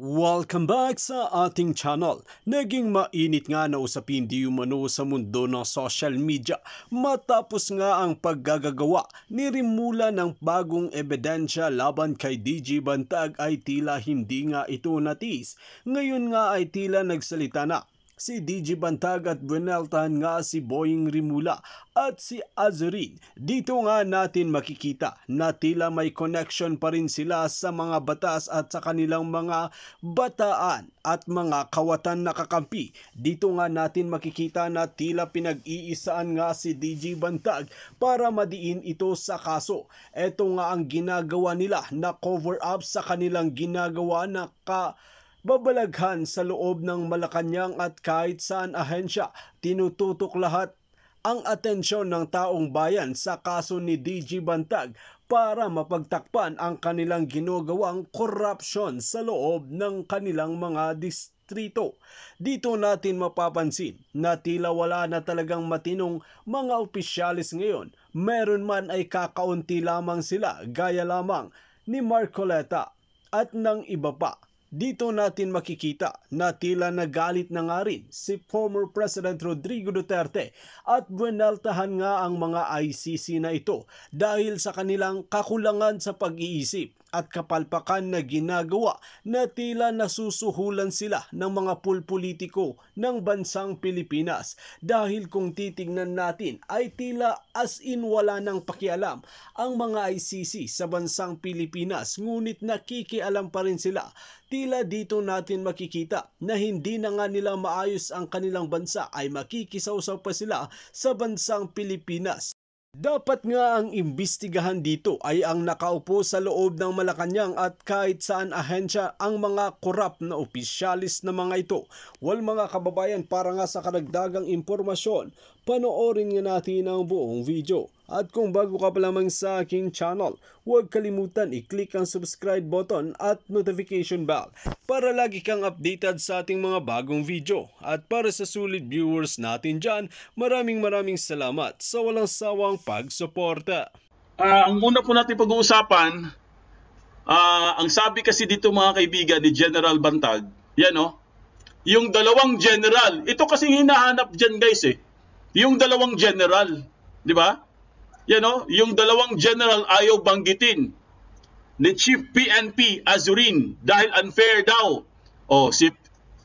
Welcome back sa ating channel. Naging mainit nga na usapin di umano sa mundo ng social media matapos nga ang paggagagawa ni Rimula ng bagong ebidensya laban kay DJ Bantag ay tila hindi nga ito natis. Ngayon nga ay tila nagsalita na si DJ Bantag at bueneltahan nga si Boying Rimula at si Azurin. Dito nga natin makikita na tila may connection pa rin sila sa mga batas at sa kanilang mga bataan at mga kawatan na kakampi. Dito nga natin makikita na tila pinag-iisaan nga si DJ Bantag para madiin ito sa kaso. Ito nga ang ginagawa nila na cover up sa kanilang ginagawa na babalaghan sa loob ng Malacanang at kahit saan ahensya. Tinututok lahat ang atensyon ng taong bayan sa kaso ni DJ Bantag para mapagtakpan ang kanilang ginagawang korupsyon sa loob ng kanilang mga distrito. Dito natin mapapansin na tila wala na talagang matinong mga opisyalis ngayon. Meron man ay kakaunti lamang sila gaya lamang ni Marcoleta at ng iba pa. Dito natin makikita na tila nagalit na nga rin si former President Rodrigo Duterte at bueneltahan nga ang mga ICC na ito dahil sa kanilang kakulangan sa pag-iisip at kapalpakan na ginagawa na tila nasusuhulan sila ng mga pulpolitiko ng bansang Pilipinas. Dahil kung titignan natin ay tila as in wala nang pakialam ang mga ICC sa bansang Pilipinas, ngunit nakikialam pa rin sila. Tila dito natin makikita na hindi na nga nila maayos ang kanilang bansa ay makikisawsaw pa sila sa bansang Pilipinas. Dapat nga ang imbestigahan dito ay ang nakaupo sa loob ng Malacanang at kahit saan ahensya ang mga korap na opisyalis na mga ito. Well mga kababayan, para nga sa karagdagang impormasyon, panoorin nga natin ang buong video. At kung bago ka pa lamang sa aking channel, huwag kalimutan i-click ang subscribe button at notification bell para lagi kang updated sa ating mga bagong video. At para sa sulit viewers natin dyan, maraming salamat sa walang sawang pagsuporta. Ang una po natin pag-uusapan, ang sabi kasi dito mga kaibigan ni General Bantag, yan o, yung dalawang general, ito kasi hinahanap dyan guys yung dalawang general, di ba? Yan o, yung dalawang general ayaw banggitin ni Chief PNP Azurin dahil unfair daw. O, si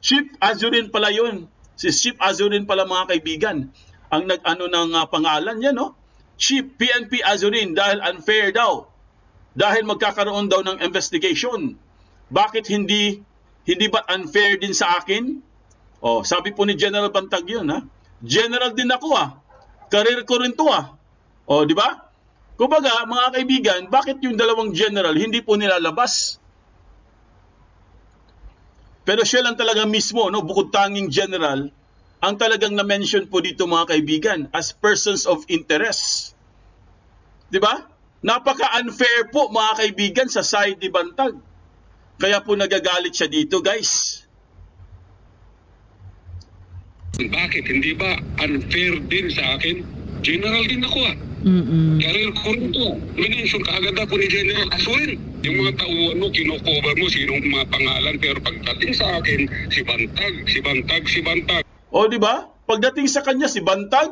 Chief Azurin pala yun. Si Chief Azurin pala mga kaibigan ang nag-ano ng pangalan yan o. Chief PNP Azurin dahil unfair daw. Dahil magkakaroon daw ng investigation. Bakit hindi ba unfair din sa akin? O, sabi po ni General Bantag yun ha. General din ako Career ko rin to O, di ba? Kumbaga, mga kaibigan, bakit yung dalawang general hindi po nilalabas? Pero siya lang talaga mismo, no, bukod tanging general, ang talagang na-mention po dito mga kaibigan as persons of interest. Di ba? Napaka-unfair po mga kaibigan sa side ni Bantag. Kaya po nagagalit siya dito, guys. Bakit? Hindi ba unfair din sa akin? General din ako Career ko rin to. Minention ka agad ako ni General Azurin. Yung mga tauhan mo, kinocover mo sinong mga pangalan. Pero pagdating sa akin, si Bantag. O di ba? Pagdating sa kanya, si Bantag.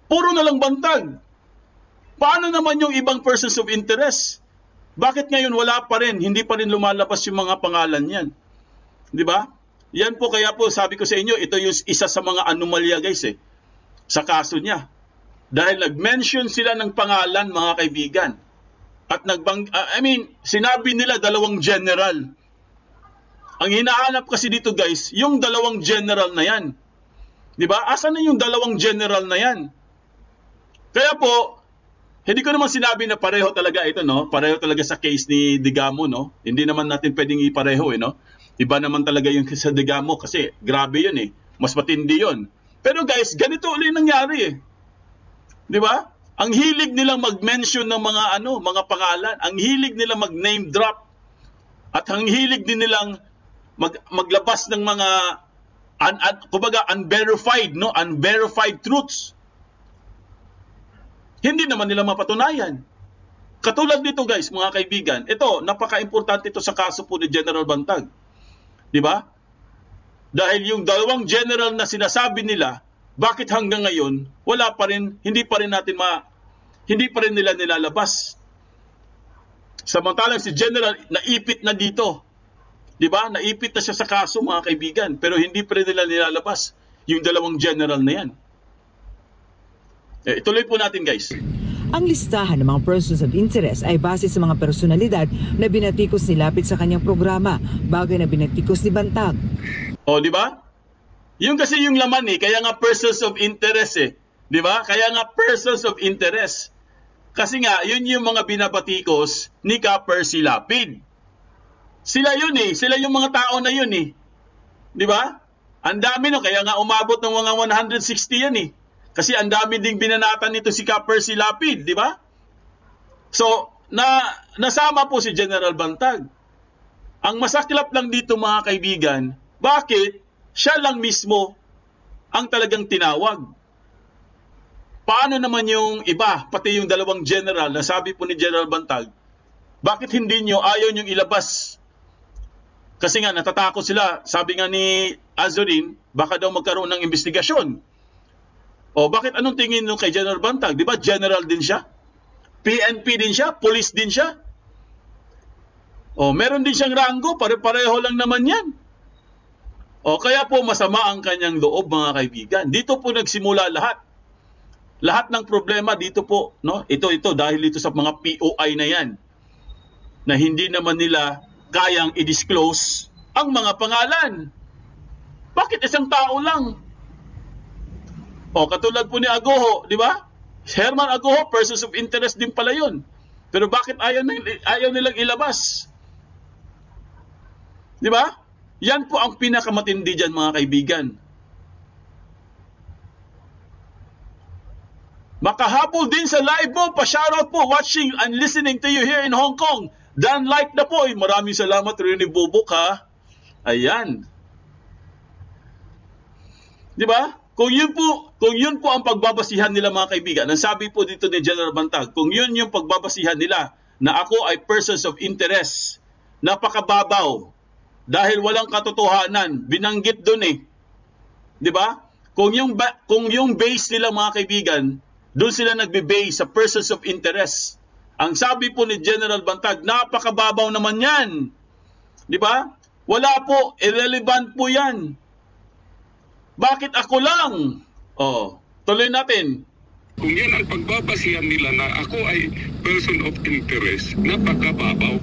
Puro na lang Bantag. Paano naman yung ibang persons of interest? Bakit ngayon wala pa rin? Hindi pa rin lumalabas yung mga pangalan yan. Di ba? Yan po, kaya po sabi ko sa inyo, ito yung isa sa mga anomalya guys sa kaso niya. Dahil nag-mention sila ng pangalan mga kaibigan. At sinabi nila dalawang general. Ang hinahanap kasi dito guys, yung dalawang general na yan. Di ba? Asan na yung dalawang general na yan? Kaya po, hindi ko naman sinabi na pareho talaga ito, no? Pareho talaga sa case ni Digamo, no? Hindi naman natin pwedeng ipareho, no? Iba naman talaga yung sa Digamo kasi grabe yun Mas matindi yun. Pero guys, ganito ulit nangyari Di ba? Ang hilig nilang mag-mention ng mga pangalan, ang hilig nilang mag-name drop, at ang hilig din nilang maglabas ng mga kumbaga unverified truths. Hindi naman nila mapatunayan. Katulad nito guys, mga kaibigan, ito, napaka-importante ito sa kaso po ni General Bantag. Di ba? Dahil yung dalawang general na sinasabi nila, bakit hanggang ngayon, wala pa rin, hindi pa rin nila nilalabas. Samantalang si General, naipit na dito. Di ba? Naipit na siya sa kaso, mga kaibigan, pero hindi pa rin nila nilalabas yung dalawang general na yan. Ituloy po natin guys. Ang listahan ng mga persons of interest ay base sa mga personalidad na binatikos ni Lapid sa kanyang programa, bagay na binatikos ni Bantag. O, di ba? Yung kasi yung laman kaya nga persons of interest Di ba? Kaya nga persons of interest. Kasi nga, yun yung mga binabatikos ni Percy Lapid. Sila yun sila yung mga tao na yun Di ba? Ang dami kaya nga umabot ng mga 160 yan Kasi ang dami ding binanatan nito si Percy Lapid, di ba? So, nasama po si General Bantag. Ang masaklap lang dito mga kaibigan, bakit siya lang mismo ang talagang tinawag? Paano naman yung iba, pati yung dalawang general na sabi po ni General Bantag, bakit ayaw niyong ilabas? Kasi nga natatakot sila, sabi nga ni Azurin, baka daw magkaroon ng investigasyon. O bakit anong tingin nyo kay General Bantag? Di ba general din siya? PNP din siya? Police din siya? O meron din siyang ranggo, pare-pareho lang naman yan. O kaya po masama ang kanyang loob mga kaibigan. Dito po nagsimula lahat. Lahat ng problema dito po, no? Ito dahil ito sa mga POI na yan. Na hindi naman nila kayang i-disclose ang mga pangalan. Bakit isang tao lang? O katulad po ni Agoho, di ba? Herman Agoho, persons of interest din pala yun. Pero bakit ayaw nilang ilabas? Di ba? Yan po ang pinakamatindi dyan mga kaibigan. Makahabol din sa live mo, pa-shoutout po, watching and listening to you here in Hong Kong. Dan like na po. Maraming salamat rin ni Bubuk ha. Ayan. Di ba? Kung yun po ang pagbabasihan nila mga kaibigan, ang sabi po dito ni General Bantag, kung yun yung pagbabasihan nila na ako ay persons of interest, napakababaw, dahil walang katotohanan, binanggit doon Di ba? Kung yung base nila mga kaibigan, doon sila nagbe-base sa persons of interest. Ang sabi po ni General Bantag, napakababaw naman yan. Di ba? Wala po, irrelevant po yan. Bakit ako lang? Tuloy natin. Kung yan ang pagbabasihan nila na ako ay person of interest, napakababaw.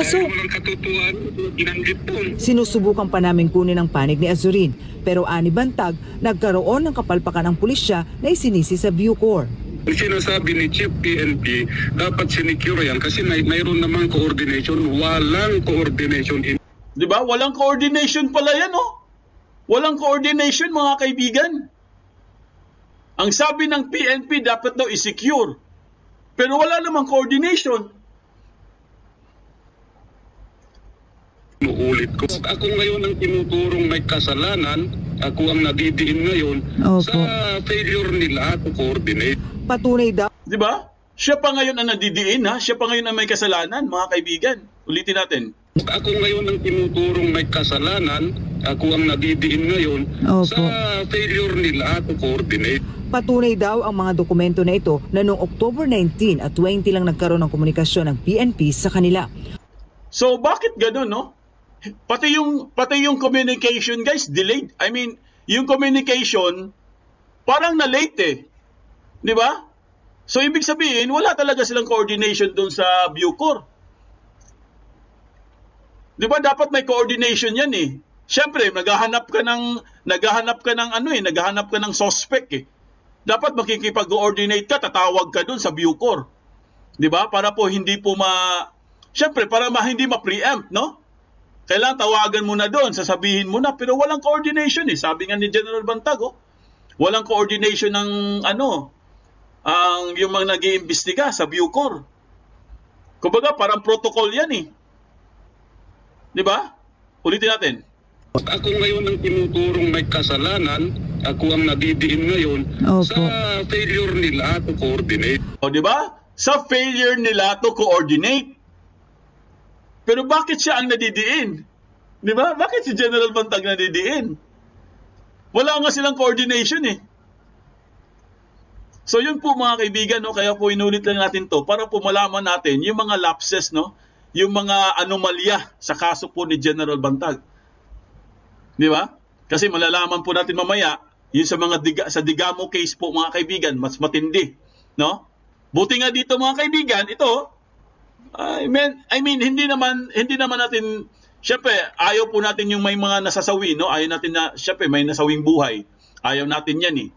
So, walang katotohanan, binanggit doon. Sinusubukan pa namin kunin ang panig ni Azurin, pero ani Bantag, nagkaroon ng kapalpakan ang pulisya na isinisi sa Bucor. Ang sinasabi ni Chief PNP, dapat sinecure yan kasi mayroon namang coordination. Walang coordination. Di ba? Walang coordination pala yan Walang coordination mga kaibigan. Ang sabi ng PNP dapat daw i-secure. Pero wala namang coordination. Uulit ko. Ako ngayon ang tinuturong may kasalanan. Ako ang nadidiin ngayon sa failure nila to coordinate. Patunay daw. Di ba? Siya pa ngayon ang nadidiin Siya pa ngayon ang may kasalanan mga kaibigan. Ulitin natin. Ako ngayon ang tinuturong may kasalanan. Ako ang nadidiin ngayon sa failure nila to coordinate. Patunay daw ang mga dokumento na ito na noong October 19 at 20 lang nagkaroon ng komunikasyon ng PNP sa kanila. So bakit gano'n Pati yung communication guys delayed. I mean, yung communication parang na late Di ba? So ibig sabihin wala talaga silang coordination doon sa Bucor. Di ba dapat may coordination yan Siyempre, naghahanap ka ng suspect Dapat makikipag-coordinate ka, tatawag ka dun sa Bucor. 'Di ba? Para po hindi po Siyempre, para hindi ma-preempt, no? Kailangan tawagan mo na doon, sasabihin mo na, pero walang coordination Sabi nga ni General Bantag, walang coordination ng yung mga nag-iimbestiga sa Bucor. Kumbaga, parang protocol yan 'Di ba? Ulitin natin. Ako ngayon ang tinuturong may kasalanan, ako ang nadidiin ngayon sa failure nila to coordinate. Di ba? sa failure nila to coordinate. Pero bakit siya ang nadidiin? Di ba? Bakit si General Bantag nadidiin? Wala nga silang coordination eh. So yun po mga kaibigan, no? Kaya po inulit lang natin to para po malaman natin yung mga lapses, no? Yung mga anomalya sa kaso po ni General Bantag. Di ba? Kasi malalaman po natin mamaya, yun sa mga sa Digamo case po mga kaibigan, mas matindi, no? Buti nga dito mga kaibigan, ito, I mean hindi naman natin, syempre ayaw po natin yung may mga nasasawi, no? Ayaw natin na syempre may nasawing buhay. Ayaw natin 'yan eh.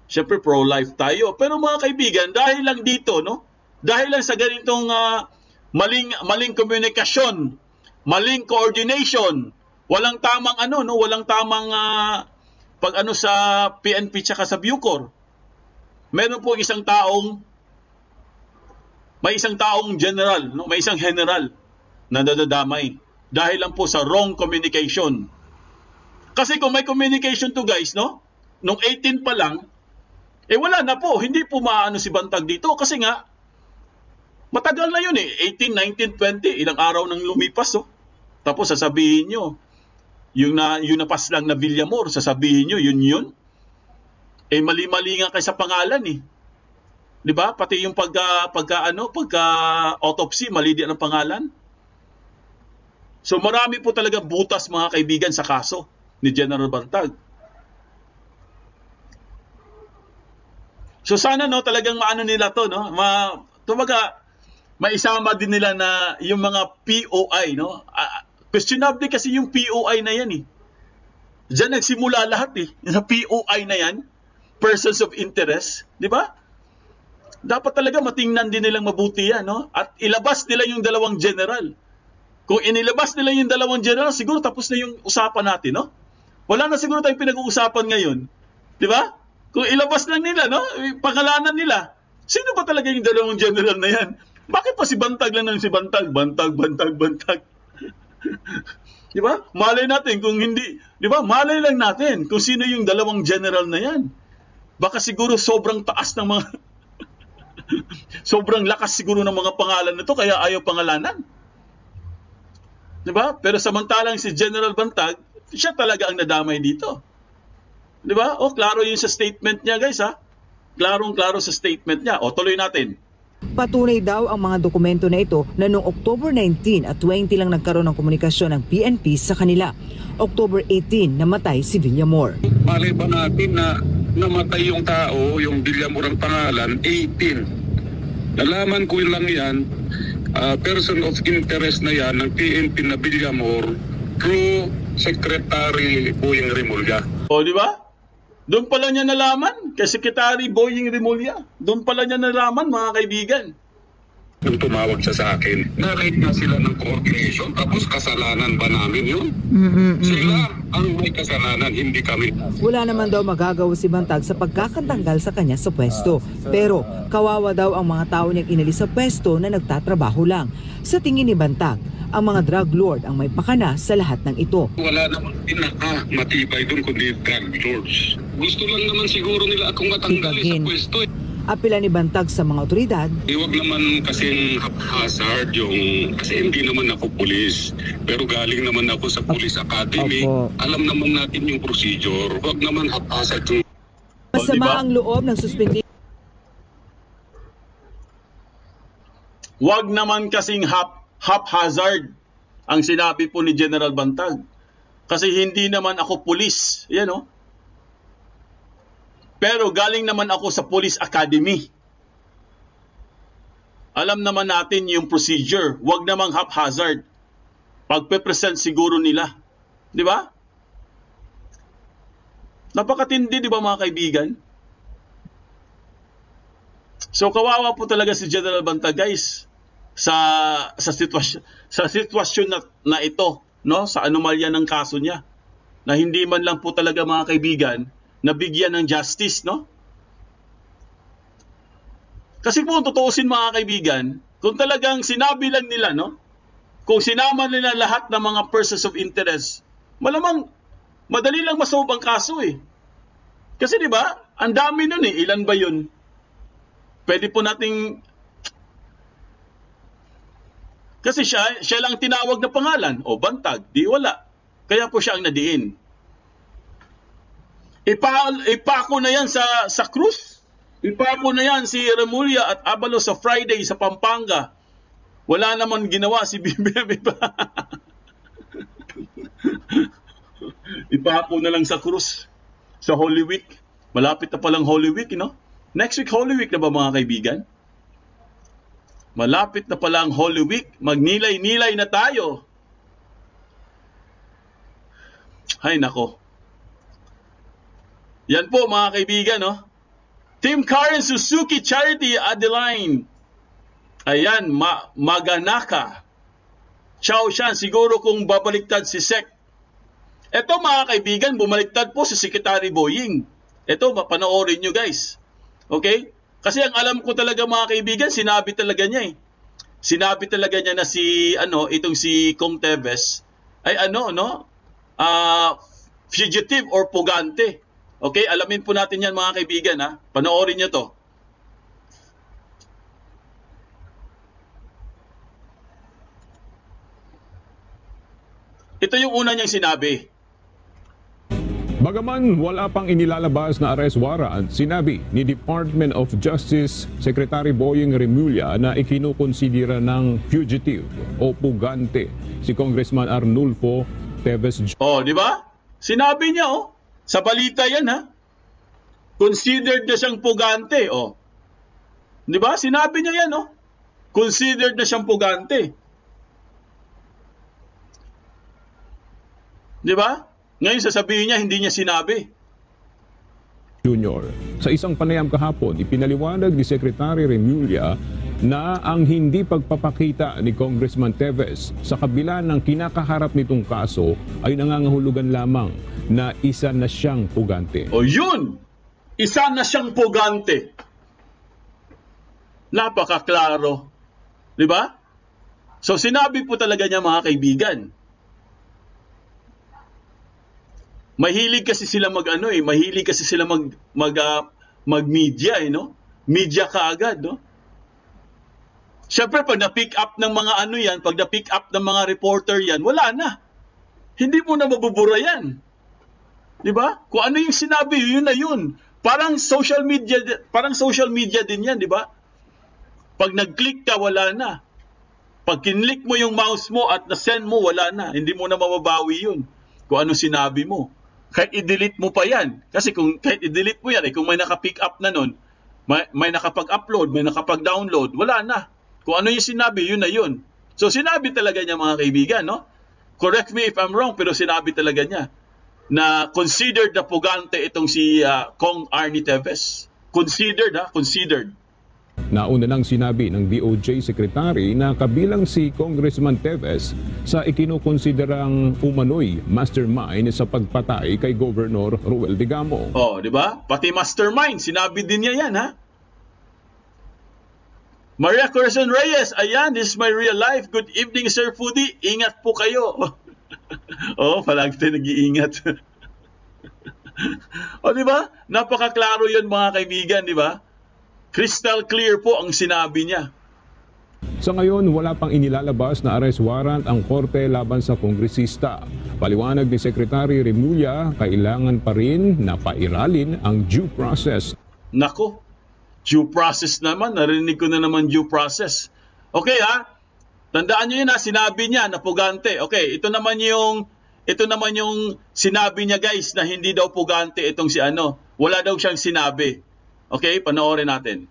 Syempre pro-life tayo. Pero mga kaibigan, dahil lang dito, no? Dahil lang sa ganitong maling komunikasyon, maling coordination, walang tamang walang tamang sa PNP tsaka sa Bucor. Meron po may isang taong general, no? May isang general na nadadamay dahil lang po sa wrong communication. Kasi kung may communication to guys, no? Nung 18 pa lang, wala na po, hindi po maano si Bantag dito kasi nga matagal na yun eh, 18, 19, 20, ilang araw nang lumipas, oh. Tapos sasabihin nyo, yung napas lang na Villamor, sasabihin nyo, yun. Mali-mali nga kayo sa pangalan eh. 'Di ba? Pati yung pagka-autopsy, mali din ang pangalan. So marami po talaga butas mga kaibigan sa kaso ni General Bantag. So sana talagang maano nila to, no? Maisama din nila na yung mga POI, no? Questionable kasi yung POI na yan eh. Diyan nagsimula lahat eh. Yung POI na yan, persons of interest, 'di ba? Dapat talaga matingnan din nilang mabuti yan, no? At ilabas nila yung dalawang general. Kung inilabas nila yung dalawang general, siguro tapos na yung usapan natin, no? Wala na siguro tayong pinag-uusapan ngayon. Di ba? Kung ilabas lang nila, no? Pangalanan nila. Sino ba talaga yung dalawang general na yan? Bakit pa si Bantag lang si Bantag? Bantag. Di ba? Malay natin kung hindi, di ba? Malay lang natin kung sino yung dalawang general na yan. Baka siguro sobrang taas ng mga sobrang lakas siguro ng mga pangalan nito kaya ayaw pangalanan. 'Di ba? Pero samantalang si General Bantag, siya talaga ang nadamay dito. 'Di ba? Klaro 'yun sa statement niya, guys, ha. Klarong-klaro sa statement niya. Tuloy natin. Patunay daw ang mga dokumento na ito na noong October 19 at 20 lang nagkaroon ng komunikasyon ng PNP sa kanila. October 18, namatay si Villamor. Malay ba natin na namatay yung tao, yung Villamor ang pangalan, 18. Nalaman ko lang yan, person of interest na yan ng PNP na Villamor through Secretary Boying Remulla. Di ba? Doon pala niya nalaman, kay Secretary Boying Remulla. Doon pala niya nalaman, mga kaibigan. Nung tumawag siya sa akin, nakita sila ng coordination, tapos kasalanan ba namin yun? Sila ang may kasalanan, hindi kami. Wala naman daw magagawa si Bantag sa pagkakatanggal sa kanya sa pwesto. Pero kawawa daw ang mga tao niyang inalis sa pwesto na nagtatrabaho lang. Sa tingin ni Bantag, ang mga drug lord ang may pakana sa lahat ng ito. Wala naman matibay doon kundi drug lords. Gusto lang naman siguro nila akong matanggal sa pwesto. Apela ni Bantag sa mga otoridad. Huwag naman kasing haphazard kasi hindi naman ako pulis. Pero galing naman ako sa Police Academy. Alam naman natin yung procedure. Huwag naman haphazard yung... Masama ang loob ng suspendi. Huwag naman kasing haphazard ang sinabi po ni General Bantag. Kasi hindi naman ako pulis. Yan o. Pero galing naman ako sa Police Academy. Alam naman natin yung procedure. Huwag namang haphazard. Pagpe-present siguro nila. Di ba? Napakatindi, di ba mga kaibigan? So kawawa po talaga si General Bantag, guys, sa sitwasyon na ito, no? Sa anomalya ng kaso niya. Na hindi man lang po talaga mga kaibigan nabigyan ng justice, no? Kasi kung tutuusin mga kaibigan, kung talagang sinabi lang nila, no? Kung sinama nila lahat ng mga persons of interest, malamang madali lang masolve ang kaso eh. Kasi 'di ba? Ang dami nun eh. Ilan ba 'yun? Pwede po nating Kasi siya lang tinawag na pangalan. O, Bantag. Di wala. Kaya po siya ang nadiin. Ipako na yan sa Cruz. Ipako na yan si Remulla at Abalos sa Friday sa Pampanga. Wala naman ginawa si BBM. Ipako na lang sa Cruz. Sa Holy Week. Malapit na palang Holy Week, you know? Next week Holy Week na ba mga kaibigan? Malapit na palang Holy Week. Magnilay-nilay na tayo. Ay nako. Yan po mga kaibigan, no? Team Karen Suzuki Charity Adeline. Ayan, Maganaka. Chow Shan, siguro kung babaliktad si Sec. Ito mga kaibigan, bumaliktad po si Secretary Boying. Ito, mapanoorin nyo guys. Okay? Kasi ang alam ko talaga mga kaibigan, sinabi talaga niya eh. Sinabi talaga niya na itong si Kong Teves ay fugitive or pugante. Okay, alamin po natin yan mga kaibigan ha. Panoorin nyo to. Ito yung una niyang sinabi. Bagaman wala pang inilalabas na arrest warrant, sinabi ni Department of Justice Secretary Boying Remulla na ikinukonsidera ng fugitive o pugante si Congressman Arnulfo Teves. Oh, di ba? Sinabi niya sa balita yan ha. Considered na siyang pugante Di ba? Sinabi niya yan Considered na siyang pugante. Di ba? Ngayon sasabihin niya, hindi niya sinabi. Junior, sa isang panayam kahapon, ipinaliwanag ni Secretary Remulla na ang hindi pagpapakita ni Congressman Teves sa kabila ng kinakaharap nitong kaso ay nangangahulugan lamang na isa na siyang pugante. O yun! Isa na siyang pugante. Napakaklaro. Di ba? So sinabi po talaga niya mga kaibigan. Mahilig kasi sila mahilig kasi sila mag-media Media kaagad, no? Siyempre pag na-pick up ng mga yan, pag na-pick up ng mga reporter yan, wala na. Hindi mo na mabubura yan. 'Di ba? Kung ano yung sinabi, yun na yun. Parang social media din yan, 'di ba? Pag nag-click ka, wala na. Pag kinlik mo yung mouse mo at na-send mo, wala na. Hindi mo na mababawi yun. Kung ano sinabi mo. Kahit i-delete mo pa yan. Kasi kahit i-delete mo yan, kung may naka-pick up na nun, may nakapag-upload, may nakapag-download, wala na. Kung ano yung sinabi, yun na yun. So sinabi talaga niya mga kaibigan, no? Correct me if I'm wrong, pero sinabi talaga niya na considered na pugante itong si Kong Arnie Teves. Considered. Nauna nang sinabi ng DOJ Secretary na kabilang si Congressman Teves sa ikinukonsiderang umano'y mastermind sa pagpatay kay Governor Roel Digamo. Di ba? Pati mastermind, sinabi din niya yan, ha? Maria Corazon Reyes, ayan, this is my real life. Good evening, Sir Foodie. Ingat po kayo. Palagi tayo nag-iingat. Di ba? Napakaklaro yun mga kaibigan, di ba? Crystal clear po ang sinabi niya. Sa ngayon, wala pang inilalabas na arrest warrant ang korte laban sa kongresista. Paliwanag ni Secretary Remulla, kailangan pa rin na pairalin ang due process. Nako, due process naman. Narinig ko na naman due process. Okay ha? Tandaan niyo yun ha, sinabi niya na pugante. Okay, ito naman yung sinabi niya guys na hindi daw pugante itong si Wala daw siyang sinabi. Okay, panoorin natin.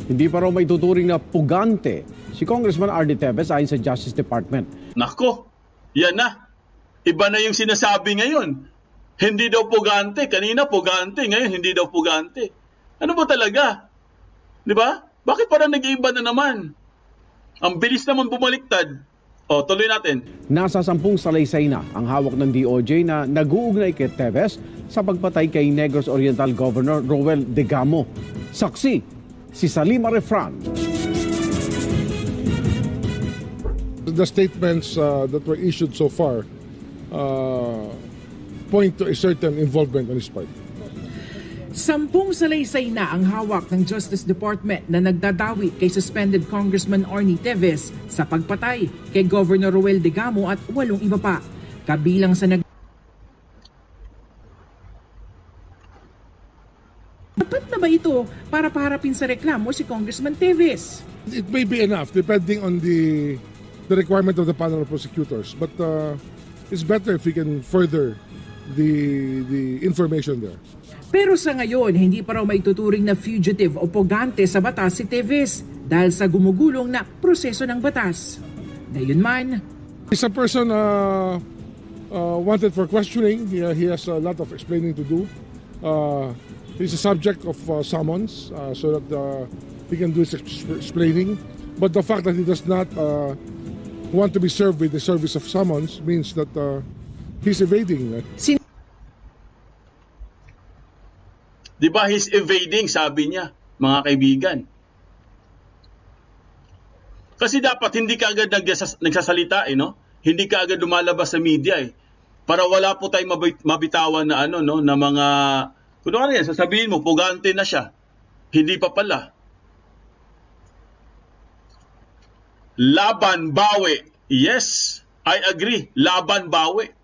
Hindi pa raw may tuturing na pugante si Congressman Arnie Teves ayon sa Justice Department. Nako, yan na. Iba na yung sinasabi ngayon. Hindi daw pugante. Kanina pugante, ngayon hindi daw pugante. Ano ba talaga? Di ba? Bakit parang nag-iiba na naman? Ang bilis naman bumaliktad. Tuloy natin. Nasa 10 salaysay na ang hawak ng DOJ na nag-uugnay kay Teves sa pagpatay kay Negros Oriental Governor Roel Digamo. Saksi, si Salima Refran. The statements that were issued so far point to a certain involvement on his part. 10 salaysay na ang hawak ng Justice Department na nagdadawit kay suspended Congressman Arnie Teves sa pagpatay kay Governor Roel Degamo at 8 iba pa. Kabilang sa Dapat na ba ito para paharapin sa reklamo si Congressman Teves? It may be enough depending on the requirement of the panel of prosecutors. But it's better if we can further the information there. Pero sa ngayon, hindi pa raw maituturing na fugitive o pugante sa batas si Teves dahil sa gumugulong na proseso ng batas. Gayunman, He's a person wanted for questioning. He has a lot of explaining to do. He's a subject of summons so that he can do his explaining. But the fact that he does not want to be served with the service of summons means that he's evading. Di ba he's evading, sabi niya, mga kaibigan. Kasi dapat hindi ka agad nagsasalita, no? Hindi ka agad lumalabas sa media, para wala po tayong mabitawan na na mga kunwari yan, sasabihin mo pugante na siya. Hindi pa pala. Laban, bawi. Yes, I agree. Laban, bawi.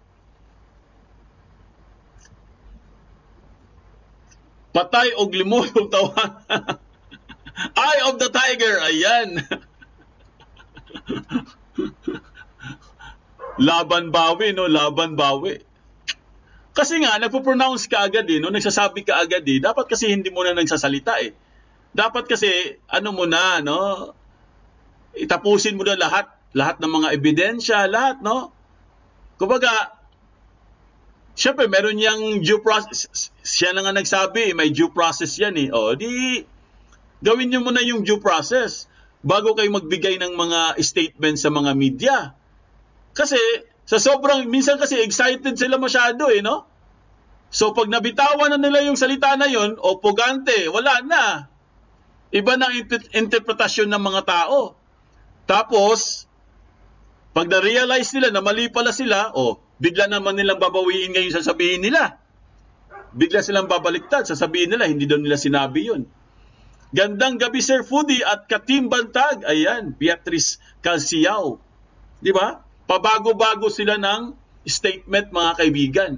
Patay og limulong tawan. Eye of the tiger. Ayan. Laban bawi, no? Laban bawi. Kasi nga, nagpo-pronounce ka agad, no? Nagsasabi ka agad, Dapat kasi hindi mo na nagsasalita, Dapat kasi, mo na, no? Itapusin mo na lahat ng mga ebidensya, lahat, no? Kumbaga, siyempre, meron niyang due process. Siya na nga nagsabi, may due process yan, O, di, gawin niyo muna yung due process bago kayo magbigay ng mga statement sa mga media. Kasi, minsan kasi excited sila masyado, no? So, pag nabitawan na nila yung salita na yon, o pugante, wala na. Iba na interpretasyon ng mga tao. Tapos, pag na-realize nila na mali pala sila, bigla naman nilang babawiin ngayon sasabihin nila. Bigla silang babaliktad, sasabihin nila, hindi daw nila sinabi yun. Gandang gabi, Sir Foodie at Katim Bantag. Ayan, Beatrice Calciao. Di ba? Pabago-bago sila ng statement, mga kaibigan.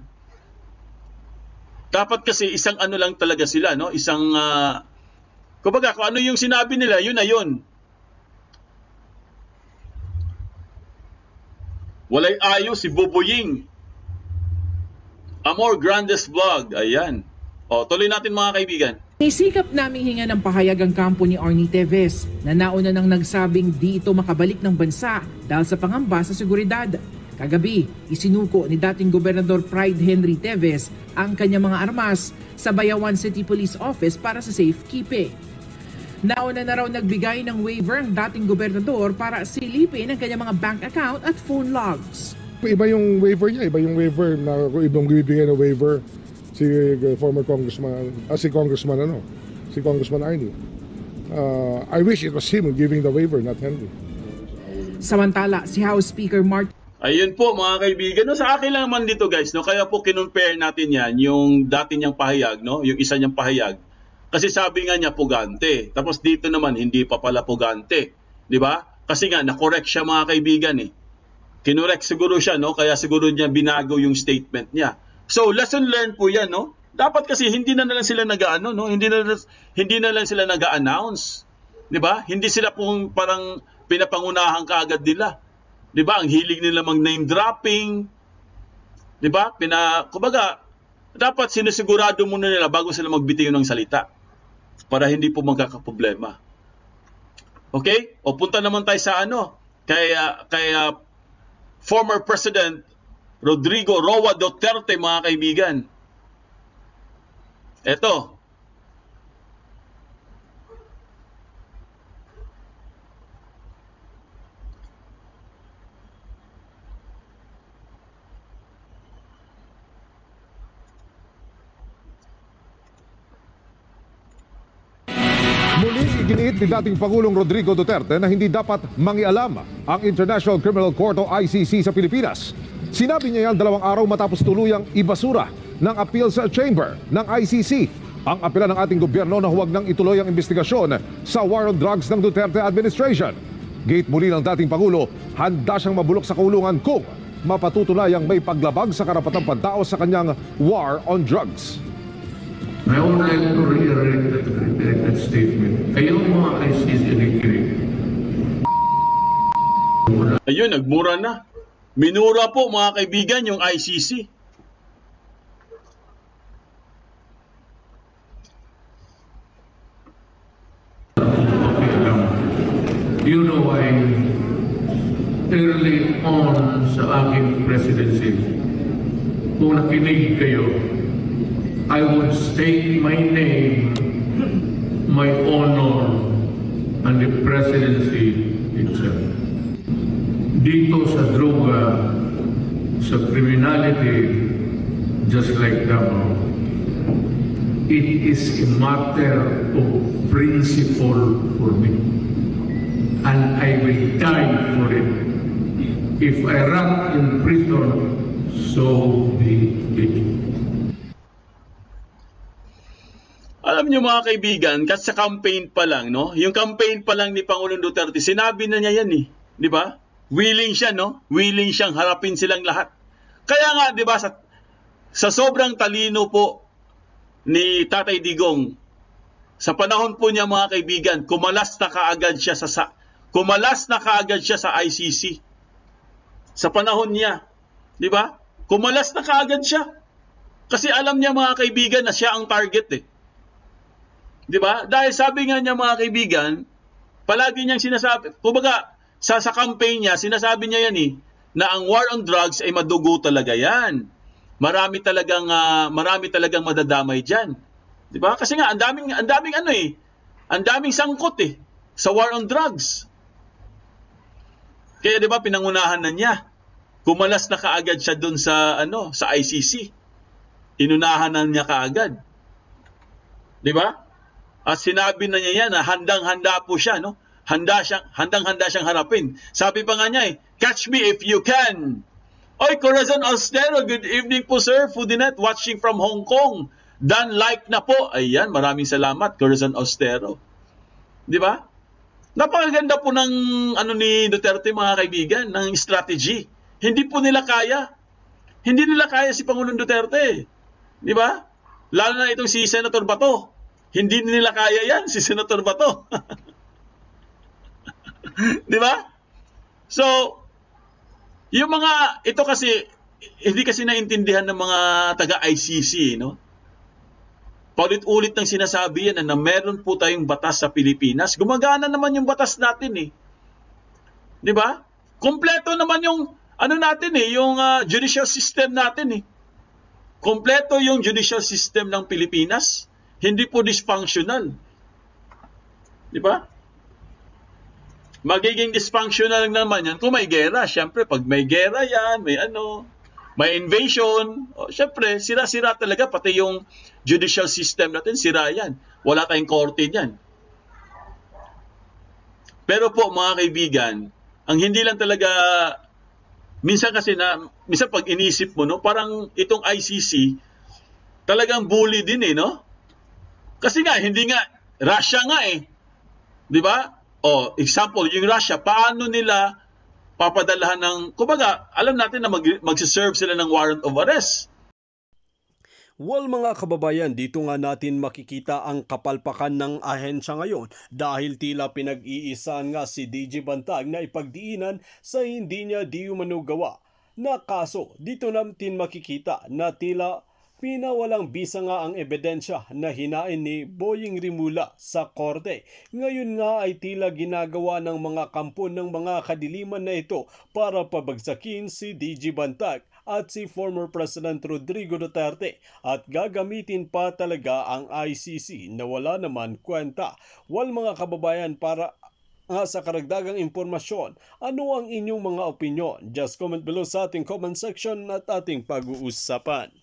Dapat kasi isang lang talaga sila, no? Isang, kumbaga, kung ano yung sinabi nila, yun na yun. Walay ayo si Bubuying. Amor Grandes Vlog. Ayan. Tuloy natin, mga kaibigan. Isikap naming hinga ng pahayag ang kampo ni Arnie Teves na nauna nang nagsabing di ito makabalik ng bansa dahil sa pangamba sa seguridad. Kagabi, isinuko ni dating Gobernador Pride Henry Teves ang kanyang mga armas sa Bayawan City Police Office para sa safekeeping. Nauna na raw nagbigay ng waiver ang dating gobernador para silipin ang kanyang mga bank account at phone logs. Iba yung waiver niya, iba yung waiver na ibang bibigyan ng waiver si former congressman, si Congressman Arnie. I wish it was him giving the waiver, not Henry. Samantala, si House Speaker Martin. Ayun po, mga kaibigan, sa akin lang naman dito, guys, kaya po kinumpare natin yan, yung dati niyang pahayag, yung isa niyang pahayag. Kasi sabi nga niya pugante. Tapos dito naman hindi pa pala pugante, 'di ba? Kasi nga na-correct siya, mga kaibigan Kinorek siguro siya, kaya siguro niya binago yung statement niya. So lesson learned po 'yan, Dapat kasi hindi na lang sila hindi na lang sila nag-a-announce. 'Di ba? Hindi sila pong parang pinapangunahan kaagad nila. 'Di ba? Ang hilig nila mag-name dropping. 'Di ba? Kumbaga, dapat sinisigurado muna nila bago sila magbitiw ng salita para hindi po magkakaproblema. Okay? Punta naman tayo sa kay former President Rodrigo Roa Duterte, mga kaibigan. Ito. Muling iginiit ni dating Pangulong Rodrigo Duterte na hindi dapat mangialam ang International Criminal Court o ICC sa Pilipinas. Sinabi niya yan 2 araw matapos tuluyang ibasura ng Appeals Chamber ng ICC ang apela ng ating gobyerno na huwag nang ituloy ang investigasyon sa war on drugs ng Duterte administration. Gate muli ng dating Pangulo, handa siyang mabulok sa kulungan kung mapatutunayang may paglabag sa karapatang pantao sa kanyang war on drugs. I would like to reiterate that statement. Kayong mga ICC nakikinig. Ayun, nagmura na. Minura po mga kaibigan yung ICC. You know, early on sa aking presidency, kung nakinig kayo, I would state my name, my honor, and the presidency itself. Dito sa droga, sa criminality, just like Davao, it is a matter of principle for me. And I will die for it. If I rot in prison, so be it. Alam niyo mga kaibigan, kasi sa campaign pa lang, no? Yung campaign pa lang ni Pangulong Duterte, sinabi na niya yan eh. Di ba? Willing siya, no? Willing siyang harapin silang lahat. Kaya nga, di ba, sa sobrang talino po ni Tatay Digong, sa panahon po niya mga kaibigan, kumalas na kaagad siya sa ICC. Sa panahon niya. Di ba? Kumalas na kaagad siya. Kasi alam niya mga kaibigan na siya ang target eh. Di ba? Dahil sabi nga niya mga kaibigan, palagi niyang sinasabi, kumbaga sa campaign niya, sinasabi niya yan eh, na ang war on drugs ay madugo talaga yan. Marami talagang madadamay diyan. Di ba? Kasi nga ang daming sangkot eh sa war on drugs. Kaya 'di ba pinangunahan na niya. Kumalas na kaagad siya doon sa sa ICC. Inunahan na niya kaagad. 'Di ba? At sinabi na niya yan na handang-handa po siya, no? Handang-handa siyang harapin. Sabi pa nga niya catch me if you can. Oy, Corazon Austero, good evening po sir. Foodinet watching from Hong Kong. Dan like na po. Ayan, maraming salamat Corazon Austero. 'Di ba? Napakaganda po ng ni Duterte mga kaibigan, ng strategy. Hindi po nila kaya. Hindi nila kaya si Pangulong Duterte. Di ba? Lalo na itong si Senator Bato. Hindi nila kaya yan, si Senator Bato. Di ba? So, yung ito kasi, hindi kasi naintindihan ng mga taga-ICC, no? Paulit-ulit nang sinasabi yan na meron po tayong batas sa Pilipinas. Gumagana naman yung batas natin eh. 'Di ba? Kompleto naman yung natin eh, yung judicial system natin eh. Kompleto yung judicial system ng Pilipinas. Hindi po dysfunctional. 'Di ba? Magiging dysfunctional naman yan kung may gera. Siyempre, pag may gera yan, may invasion, syempre, sira-sira talaga, pati yung judicial system natin, sira yan. Wala tayong korte yan. Pero po, mga kaibigan, ang hindi lang talaga, minsan pag inisip mo, no, parang itong ICC, talagang bully din eh, no? Kasi nga, Russia nga eh. Di ba? Example, yung Russia, paano nila papadalahan ng, kumbaga, alam natin na magsiserve sila ng warrant of arrest. Well mga kababayan, dito nga natin makikita ang kapalpakan ng ahensya ngayon dahil tila pinag-iisan nga si DJ Bantag na ipagdiinan sa hindi niya di umano gawa na kaso. Dito natin makikita na tila pinawalang bisa nga ang ebidensya na hinain ni Boying Rimula sa korte. Ngayon nga ay tila ginagawa ng mga kampo ng mga kadiliman na ito para pabagsakin si DJ Bantag at si former President Rodrigo Duterte at gagamitin pa talaga ang ICC na wala naman kwenta. Well mga kababayan, para nga sa karagdagang impormasyon, ano ang inyong mga opinyon? Just comment below sa ating comment section at ating pag-uusapan.